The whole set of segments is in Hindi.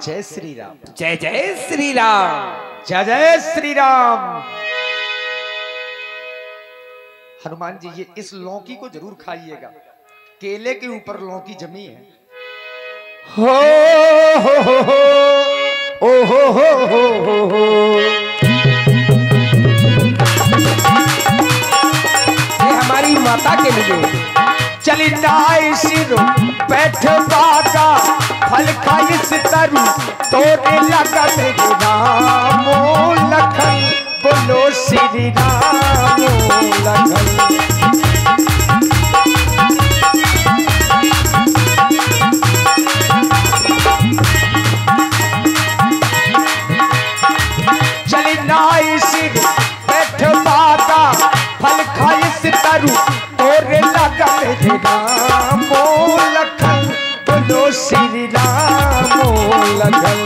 जय श्री राम। जय जय श्री राम। जय जय श्री राम। हनुमान जी, ये इस लौकी को जरूर खाइएगा, केले के ऊपर लौकी जमी है। हो ओ हो। ये हमारी माता के लिए। चली नाई सिरो बैठ बागा, फल खाई तरु तोड़े लगा मेरे राम लखन, बोलो श्री राम लखन। चली नाई सिरो बैठ बागा, फल खाई तरु तोड़े लगा मेरे राम लखन, बोलो श्री राम लखन।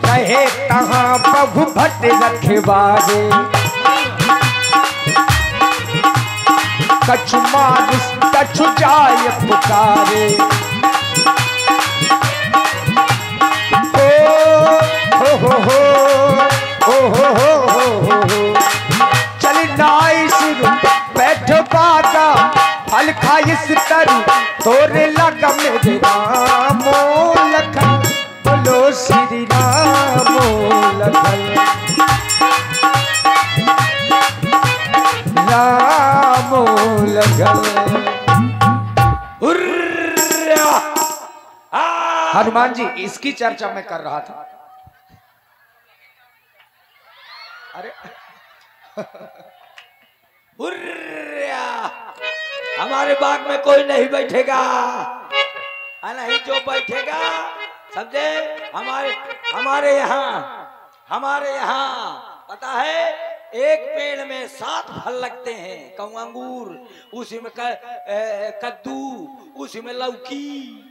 रहे कहाँ प्रभु भट्ट रखवारे, कछु मानुष कछु जाय पुकारे। चली नाई सिर बैठ बागा, फल खाई तरु तोरे लगा मेरे राम लखन, बोलो श्री राम लखन। राम लखन। हनुमान जी, इसकी चर्चा मैं कर रहा था। अरे हमारे बाग में कोई नहीं बैठेगा, नहीं जो बैठेगा समझे। हमारे यहाँ पता है, एक पेड़ में 7 फल लगते हैं। कहूँ अंगूर, उसी में कद्दू, उसी में लौकी।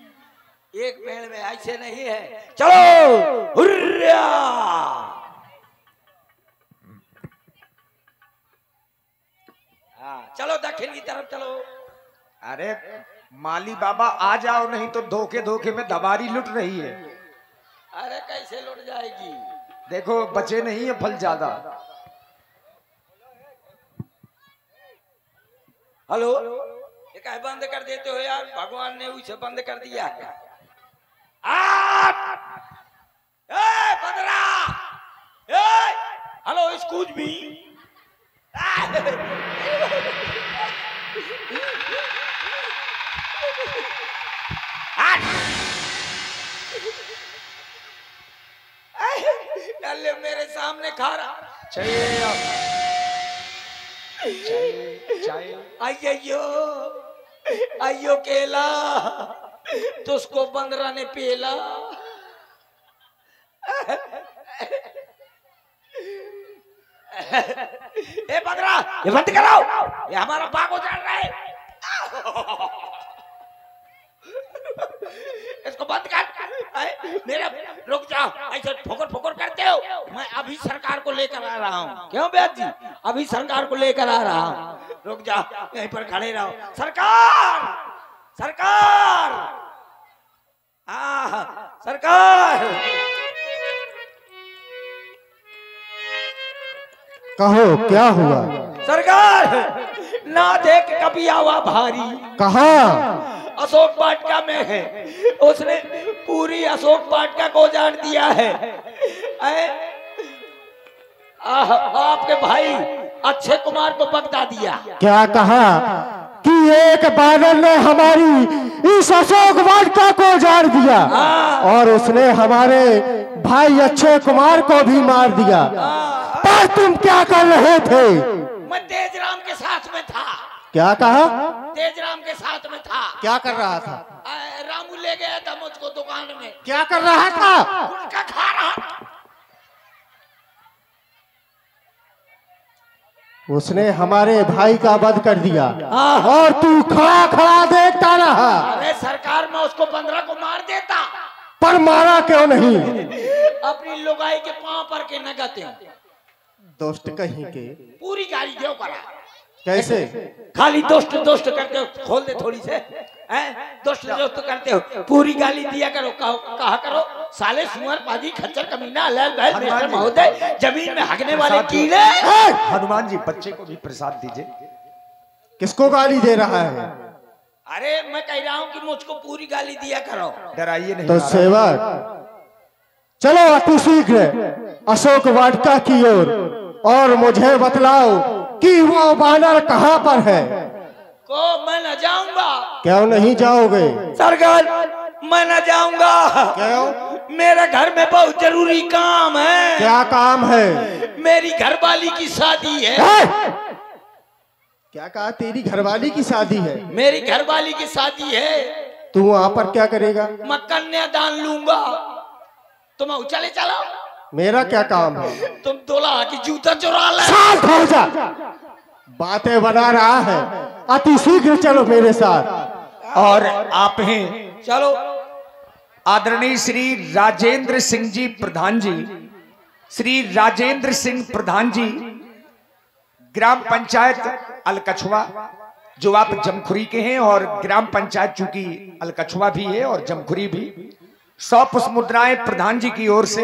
एक पेड़ में ऐसे नहीं है। चलो हुर्रा। चलो दक्षिण की तरफ चलो। अरे माली बाबा आ जाओ, नहीं तो धोखे धोखे में दबारी लुट रही है। अरे कैसे लुट जाएगी? देखो बचे नहीं है फल ज्यादा। हेलो, ये क्या बंद कर देते हो यार? भगवान ने उसे बंद कर दिया है। बदरा, हेलो एक्सक्यूज मी। मेरे सामने खा रहा। अयो केला, तुझको बंदरा ने पेला। ए बंदरा, ये बंद कराओ, ये हमारा बाग उजाड़ रहा है। इसको बंद कर। मेरा रुक जाओ, ऐसे ठोकर ठोकर करते हो। मैं अभी सरकार को लेकर आ रहा हूँ। क्यों बेद जी? अभी सरकार को लेकर आ रहा हूँ। रुक जाओ, यहीं पर खड़े रहो। सरकार, सरकार, सरकार। कहो क्या हुआ? सरकार, ना देख कभी आवा भारी। कहाँ? अशोक वाटिका में है। उसने पूरी अशोक वाटिका को उजाड़ दिया है। आपके भाई अक्षय कुमार को बगदा दिया। क्या कहा कि एक बानर ने हमारी इस अशोक वाटिका को उजाड़ दिया और उसने हमारे भाई अक्षय कुमार को भी मार दिया। पर तुम क्या कर रहे थे? मैं तेजराम के साथ में था। क्या कहा? तेजराम के साथ में था। क्या कर रहा था? रामू ले गया था मुझको दुकान में। क्या कर रहा था? गुटखा खा रहा था। उसने हमारे भाई का वध कर दिया और तू खड़ा खड़ा देखता रहा। अरे सरकार, में उसको 15 को मार देता। पर मारा क्यों नहीं? अपनी लुगाई के पांव पर के नगते। दोस्त कहीं के पूरी गाड़ी क्यों करा? कैसे? खाली दोस्त दोस्त करते हो, खोल दे थोड़ी से हैं, दोस्त दोस्त करते हो, पूरी गाली दिया करो, कहा करो साले सुअर पाजी खच्चर कमीना अलग बैल मिस्टर महोदय जमीन में हगने वाले कीड़े। हनुमान जी बच्चे को भी प्रसाद दीजिए। किसको गाली दे रहा है? अरे मैं कह रहा हूँ कि मुझको पूरी गाली दिया करो। डराइए नहीं। तो सेवक चलो अति शीघ्र अशोक वाटिका की ओर और मुझे बतलाओ कि वो बानर कहाँ पर है। को मैं न जाऊंगा। क्यों नहीं जाओगे? सरकार मैं न जाऊंगा। क्यों? मेरा घर में बहुत जरूरी काम है। क्या काम है? मेरी घरवाली की शादी है। क्या कहा? तेरी घरवाली की शादी है? मेरी घरवाली की शादी है। तू वहाँ पर क्या करेगा? मैं कन्यादान लूंगा। तुम चले चलो। मेरा क्या काम है? तुम दूल्हा की जूता चुरा ले। शांत हो जा। बातें बना रहा है, अति शीघ्र चलो मेरे साथ। और आप हैं चलो। आदरणीय श्री राजेंद्र सिंह जी प्रधान जी, श्री राजेंद्र सिंह प्रधान जी, ग्राम पंचायत अलकछुआ, जो आप जमखुरी के हैं, और ग्राम पंचायत चूंकि अलकछुआ भी है और जमखुरी भी। 100 पुष्प मुद्राएं प्रधान जी की ओर से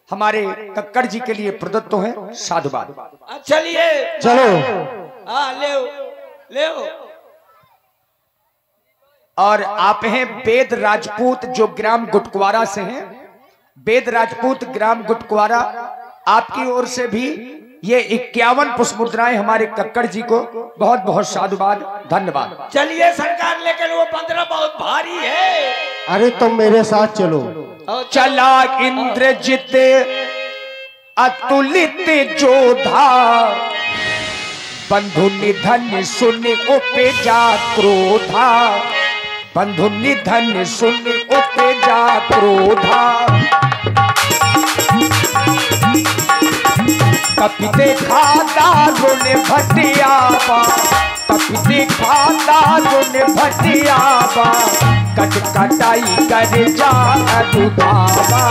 हमारे कक्कड़ जी के लिए प्रदत्त हैं। साधुवाद। चलिए चलो। हाँ ले ले। और आप हैं वेद राजपूत, जो ग्राम गुटकुआरा से हैं। वेद राजपूत ग्राम गुटकुआरा, आपकी ओर से भी ये 51 पुष्प मुद्राएं हमारे कक्कड़ जी को बहुत बहुत साधुवाद, धन्यवाद। चलिए सरकार, लेकिन वो 15 बहुत भारी है। अरे तुम मेरे साथ चलो। चला इंद्रजित अतुलित जोधा, बंधु निधन सुन उपजा क्रोधा, बंधु निधन सुन उपजा क्रोधा। कपि देखा दारुण भटियाबा, कपि देखा दारुण भटियाबा, कट कटाई कर जा दुधावा,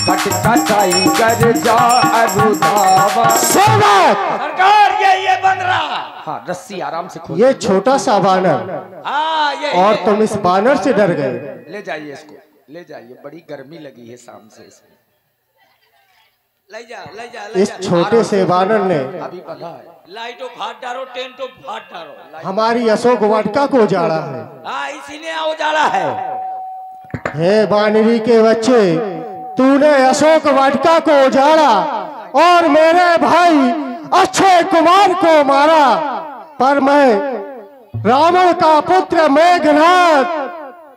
कट कटाई कर जा दुधावा। सरकार ये बन रहा। हाँ, रस्सी आराम से खोल। ये छोटा सा बानर, हाँ ये और तुम इस बानर से डर गए। ले जाइए इसको, ले जाइए, बड़ी गर्मी लगी है शाम से इसमें। ले जा ले जा। इस छोटे से बानर ने अभी बंधा है। लाइटों फाट डालो, टेंटो फाट डालो। हमारी अशोक वाटिका को उजाड़ा है। हाँ इसीलिए उजाड़ा है। हे बानरी के बच्चे, तूने अशोक वाटिका को उजाड़ा और मेरे भाई अक्षय कुमार को मारा, पर मैं रावण का पुत्र मेघनाथ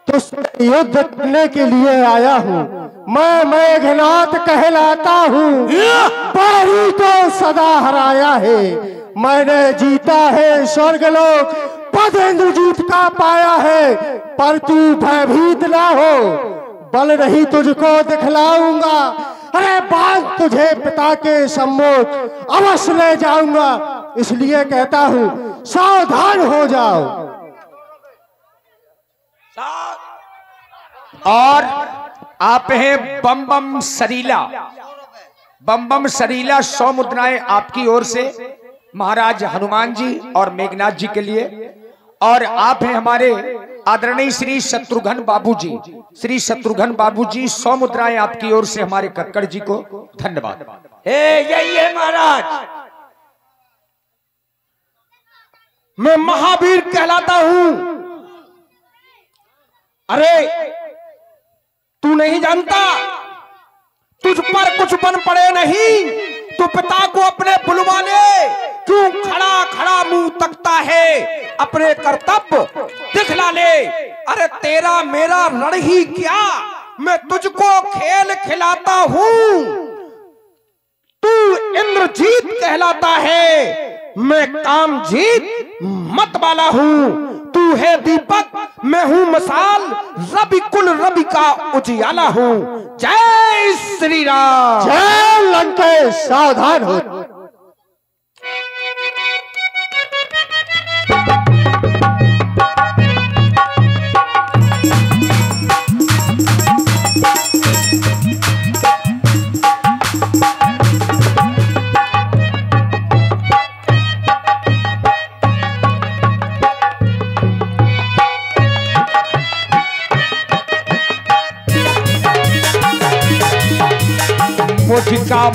तुझसे युद्ध करने के लिए आया हूँ। मैं मेघनाथ कहलाता हूँ, बारी को सदा हराया है। मैंने जीता है स्वर्गलोक, पद इंद्रजीत का पाया है। पर तू भयभीत ना हो, बल नहीं तुझको दिखलाऊंगा। अरे बांध तुझे पिता के सम्मुख अवश्य ले जाऊंगा। इसलिए कहता हूँ सावधान हो जाओ। और आप हैं बम बम सरीला, बम बम सरीला 100 मुद्राएं आपकी ओर से महाराज हनुमान जी और मेघनाथ जी के लिए। और आप हैं हमारे आदरणीय श्री शत्रुघ्न बाबू जी, श्री शत्रुघ्न बाबू जी 100 मुद्राएं आपकी ओर से हमारे कक्कड़ जी को धन्यवाद। यही है महाराज, मैं महावीर कहलाता हूं। अरे तू नहीं जानता, तुझ पर कुछ बन पड़े नहीं। तू पिता को अपने बुलवा ले, क्यों खड़ा खड़ा मुंह तकता है? अपने कर्तव्य दिखला ले। अरे तेरा मेरा रण ही क्या, मैं तुझको खेल खिलाता हूं। तू इंद्रजीत कहलाता है, मैं कामजीत मत वाला हूं। तू है दीपक, मैं हूं मसाल, रवि कुल रवि का उजियाला हूं। जय श्री राम। जय लंकेश। सावधान हो।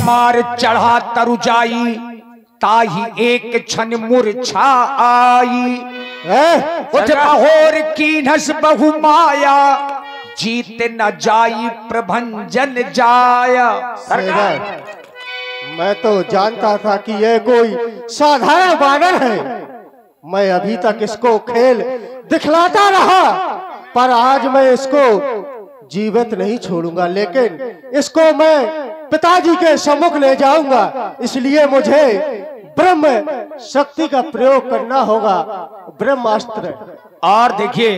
हमार चढ़ा तरुजाई, ताही एक क्षण मूर्छा आई। उठ बहोर कीनस बहु माया, जीत न जाई प्रभंजन जाया। मैं तो जानता था कि यह कोई साधारण बानर है। मैं अभी तक इसको खेल दिखलाता रहा, पर आज मैं इसको जीवित नहीं छोड़ूंगा, लेकिन इसको मैं पिताजी के सम्मुख ले जाऊंगा। इसलिए मुझे ब्रह्म शक्ति का प्रयोग करना होगा, ब्रह्मास्त्र। और देखिए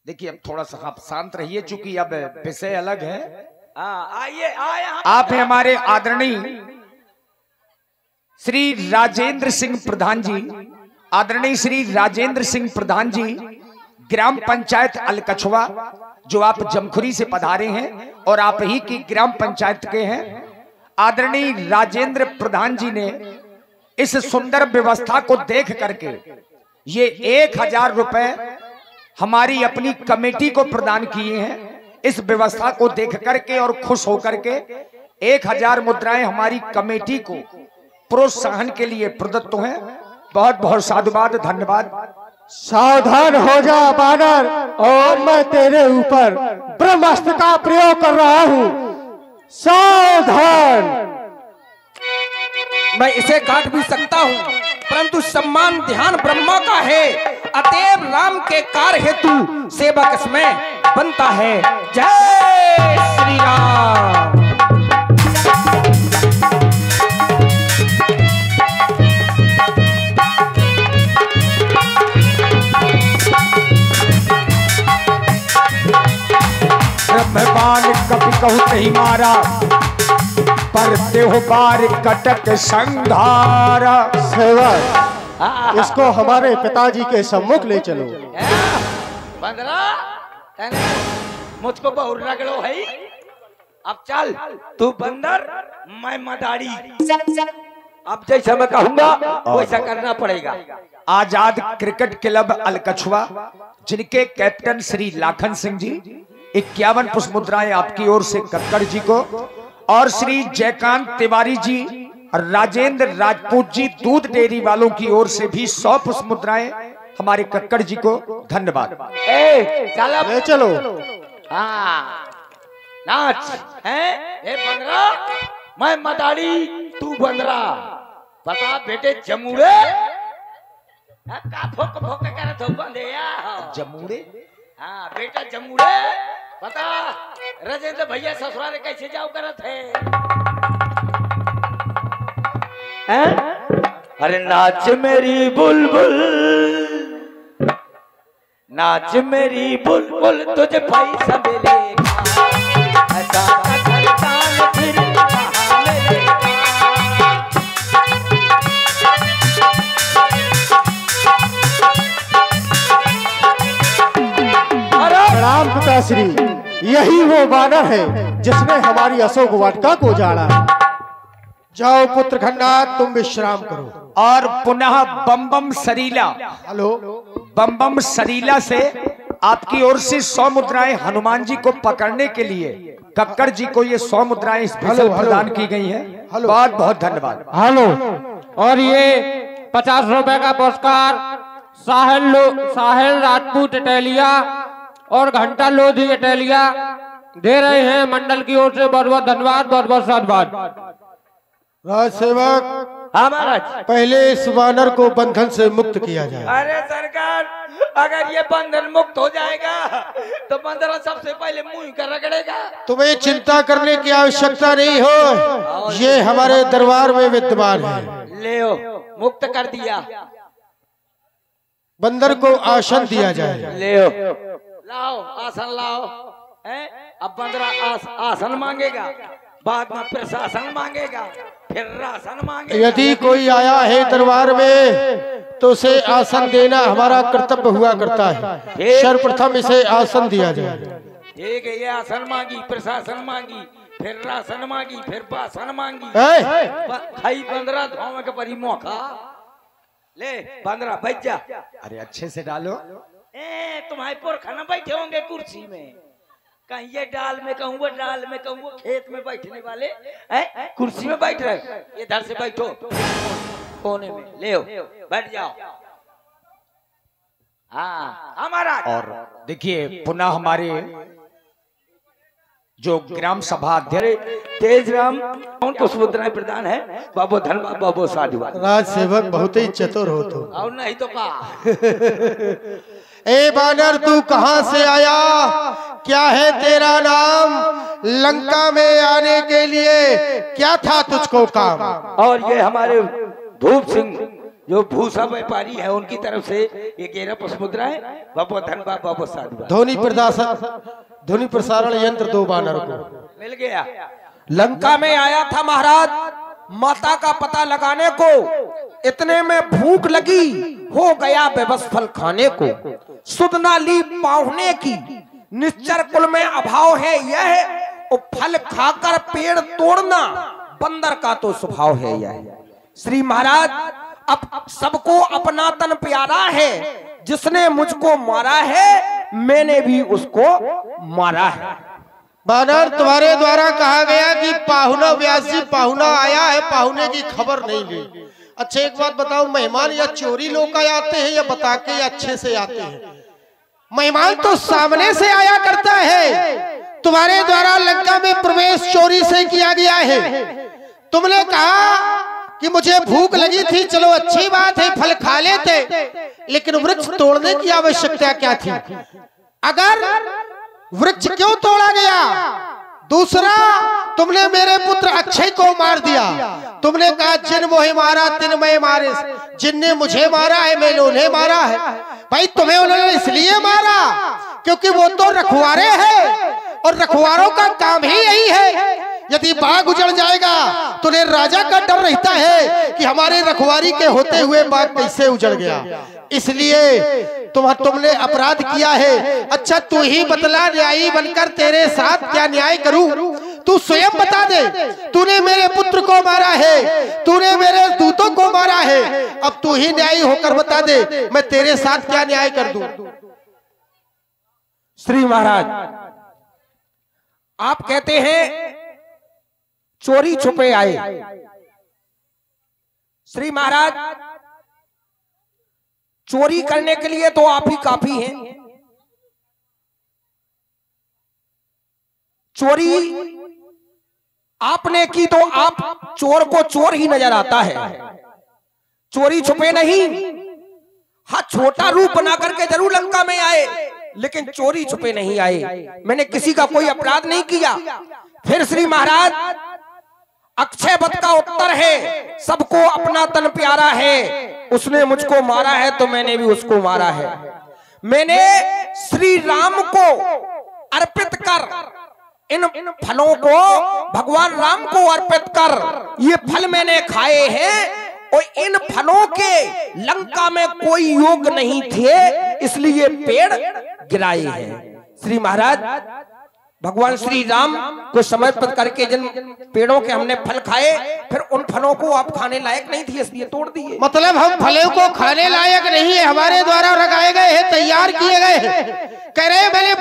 अब थोड़ा सा आप शांत रहिए, चूंकि अब विषय अलग है। आइए आप हैं हमारे आदरणीय श्री राजेंद्र सिंह प्रधान जी, आदरणीय श्री राजेंद्र सिंह प्रधान जी, ग्राम पंचायत अलकछवा, जो आप जमखुरी से पधारे हैं और आप ही की ग्राम पंचायत के हैं। आदरणीय राजेंद्र प्रधान जी ने इस सुंदर व्यवस्था को देख करके ये 1000 रुपए हमारी अपनी कमेटी को प्रदान किए हैं। इस व्यवस्था को देख करके और खुश होकर के 1000 मुद्राएं हमारी कमेटी को प्रोत्साहन के लिए प्रदत्त हैं। बहुत बहुत साधुवाद, धन्यवाद। सावधान हो जा बानर, और मैं तेरे ऊपर ब्रह्मास्त्र का प्रयोग कर रहा हूँ, सावधान। मैं इसे काट भी सकता हूँ, परंतु सम्मान ध्यान ब्रह्मा का है, अतएव राम के कार्य हेतु सेवक इसमें बनता है। जय श्री राम। ब्रह्मबान कभी कहू नहीं मारा, पर देहो बार कटक संघारा। सेवक, इसको हमारे पिताजी के सम्मुख ले चलो। बंदरा, तने मुझको बहुत रगड़ो है। अब चल, तू बंदर, मैं मदारी। अब जैसा मैं कहूंगा वैसा करना पड़ेगा। आजाद क्रिकेट क्लब अलकछवा, जिनके कैप्टन श्री लाखन सिंह जी, 51 पुष्प मुद्राएं आपकी ओर से कक्कड़ जी को, और श्री जयकांत तिवारी जी, राजेंद्र राजपूत जी दूध डेयरी वालों की ओर से भी 100 पुष्प मुद्राएं हमारे कक्कड़ जी को। धन्यवाद। चलो ले चलो। हाँ, नाच है। ए बंदरा, मैं मदारी, तू बंदरा। बता बेटे जमूड़े, का फोक फोक करत हो बंदेया। जमूड़े? हाँ बेटा जमूड़े, बता राजेंद्र भैया ससुराल कैसे जाओ करत है? अरे नाच मेरी बुलबुल, नाच मेरी बुलबुल, तुझे पैसा मिलेगा, ऐसा खलकान फिर कहाँ मिलेगा। प्रणाम पिताश्री, यही वो बानर है जिसने हमारी अशोक वाटिका को जाड़ा। जाओ पुत्र खन्ना, तुम विश्राम करो। और पुनः बम बम सरीला, हेलो, बम बम सरीला से आपकी ओर से 100 मुद्राएं हनुमान जी को पकड़ने के लिए कक्कड़ जी को ये 100 मुद्राएं स्पेशल प्रदान की गई हैं। बहुत बहुत धन्यवाद। हेलो, और ये 50 रुपए का पुरस्कार साहिल राजपूत इटालिया और घंटा लोधी इटालिया दे रहे हैं मंडल की ओर से। बहुत बहुत धन्यवाद, बहुत बहुत साधुवाद। राज सेवक, हाँ महाराज। पहले इस वानर को बंधन से मुक्त किया जाए। अरे सरकार, अगर ये बंधन मुक्त हो जाएगा तो बंदर सबसे पहले मुंह कर रगड़ेगा। तुम्हें चिंता करने की आवश्यकता नहीं हो, ये हमारे दरबार में विद्यमान है। ले मुक्त कर दिया। बंदर को आसन दिया जाए। ले लाओ आसन लाओ। अब बंदरा आसन मांगेगा, बाद में प्रशासन मांगेगा, फिर राशन मांगेगा। यदि कोई आया है दरबार में तो उसे आसन देना हमारा कर्तव्य हुआ करता है। सर्वप्रथम इसे आसन दिया जाए। ठीक है, ये आसन मांगी, प्रशासन मांगी, फिर राशन मांगी, फिर बासन मांगी। खाई बंदरा धोवे के परी मौका। ले बंदरा बैठ जा। अरे अच्छे से डालो। तुम्हारे पुरखा न बैठे होंगे कुर्सी में, कहीं ये डाल में कहूँ, वो डाल में कहूँ, वो खेत में बैठने वाले हैं, कुर्सी में बैठ रहे, इधर से बैठो कोने में, ले बैठ जाओ। हाँ हमारा। और देखिए पुनः हमारे जो ग्राम सभा अध्यक्ष तेज राम कौन पुष्पोत्तराय प्रधान है, बाबू धनबाद बाबू साधुवाद राज सेवक बहुत ही चतुर हो तो। और नहीं तो का। ए बानर तू कहां से आया, क्या है तेरा नाम, लंका में आने के लिए क्या था तुझको काम। और ये हमारे धूप सिंह जो भूसा व्यापारी है, उनकी तरफ से ये 11 पुष्पोत्तरा है, बाबू धनबाद बाबू साधुवाद। ध्वनि प्रसारण यंत्र 2 बानर को मिल गया। लंका में आया था महाराज माता का पता लगाने को, इतने में भूख लगी, हो गया बेबस फल खाने को। सुध ना ली पाहुने की, निश्चर कुल में अभाव है यह, फल खाकर पेड़ तोड़ना बंदर का तो स्वभाव है यह। श्री महाराज अब सबको अपना तन प्यारा है, जिसने मुझको मारा है मैंने भी उसको मारा है। बानर तुम्हारे द्वारा कहा गया कि पाहुना व्यास जी पाहुना आया है, पाहुने की खबर नहीं ली। अच्छा एक बात बताओ, मेहमान या चोरी लोग आते हैं या बता के या अच्छे से आते हैं। मेहमान तो सामने से आया करता है, तुम्हारे द्वारा लंका में प्रवेश चोरी से किया गया है। तुमने कहा कि मुझे भूख लगी थी, चलो अच्छी बात है फल खा लेते, लेकिन वृक्ष तोड़ने की आवश्यकता क्या थी। अगर वृक्ष क्यों तोड़ा गया। दूसरा, तुमने मेरे पुत्र अक्षय को मार दिया। तुमने कहा जिन मोहे मारा तिन मैं मारे, जिनने मुझे मारा है मैंने उन्हें मारा है। भाई तुम्हें उन्होंने इसलिए मारा क्योंकि वो तो रखवारे हैं, और रखवारों का काम ही यही है। यदि बाग उजड़ जाएगा तो उन्हें राजा का डर रहता है कि हमारे रखवारी के होते हुए बाग कैसे उजड़ गया, इसलिए तुमने अपराध किया है। अच्छा तू ही बतला, न्यायी बनकर तेरे साथ क्या न्याय करूं, तू स्वयं बता दे। तूने मेरे पुत्र को मारा है, तूने मेरे दूतों को मारा है, अब तू ही न्यायी होकर बता दे मैं तेरे साथ क्या न्याय कर दूं। श्री महाराज आप कहते हैं चोरी छुपे आए। श्री महाराज चोरी करने के लिए तो आप ही काफी हैं। चोरी आपने की तो आप चोर को चोर ही नजर आता है, चोरी छुपे नहीं। हाँ छोटा रूप बना करके जरूर लंका में आए, लेकिन चोरी छुपे नहीं आए। मैंने किसी का कोई अपराध नहीं किया। फिर श्री महाराज अक्षय वध का उत्तर है, सबको अपना तन प्यारा है, उसने मुझको मारा है तो मैंने भी उसको मारा है। मैंने श्री राम को अर्पित कर इन फलों को भगवान राम को अर्पित कर ये फल मैंने खाए हैं, और इन फलों के लंका में कोई योग नहीं थे, इसलिए पेड़ गिराए हैं। श्री महाराज भगवान श्री राम को समर्पित करके जिन पेड़ों के हमने फल खाए, फिर उन फलों को आप खाने लायक नहीं थी इसलिए तोड़ दिए। मतलब हम फलों को खाने लायक नहीं है, हमारे द्वारा लगाए गए हैं, तैयार किए गए हैं। कह रहे मैंने